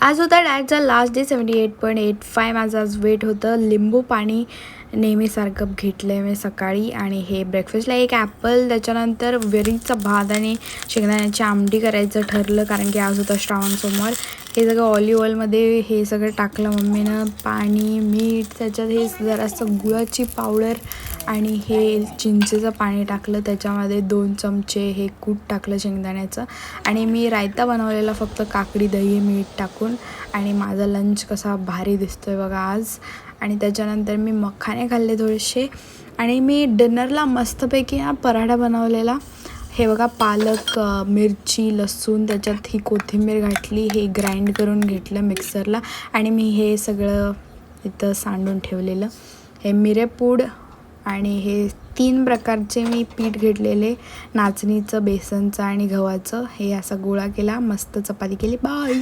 आज होता डाएटचा last day 78.85 माझं आज वेट होतं. लिंबू पाणी नेहमीसारखं घेतलं आहे मी सकाळी आणि हे ब्रेकफास्टला एक ॲपल, त्याच्यानंतर वरीचा भात आणि शेंगदाण्याची आमटी करायचं ठरलं कारण की आज होता श्रावण सोमवार. हे सगळं ऑलिव्ह ऑइलमध्ये हे सगळं टाकलं मम्मीनं, पाणी, मीठ, त्याच्यात हे जरासं गुळाची पावडर आणि हे चिंचेचं पाणी टाकलं, त्याच्यामध्ये 2 चमचे हे कूट टाकलं शेंगदाण्याचं आणि मी रायता बनवलेला फक्त काकडी, दही, मीठ टाकून. आणि माझा लंच कसा भारी दिसतो आहे बघा आज. आणि त्याच्यानंतर मी मखाने खाल्ले थोडेसे आणि मी डिनरला मस्तपैकी पराठा बनवलेला. हे बघा पालक, मिरची, लसूण, त्याच्यात ही कोथिंबीर घातली, हे ग्राइंड करून घेतलं मिक्सरला आणि मी हे सगळं इथं सांडून ठेवलेलं. हे मिरेपूड आणि हे 3 प्रकारचे मी पीठ घेतलेले, नाचणीचं, बेसनचं आणि गव्हाचं. हे असा गोळा केला, मस्त चपाती केली. बाय.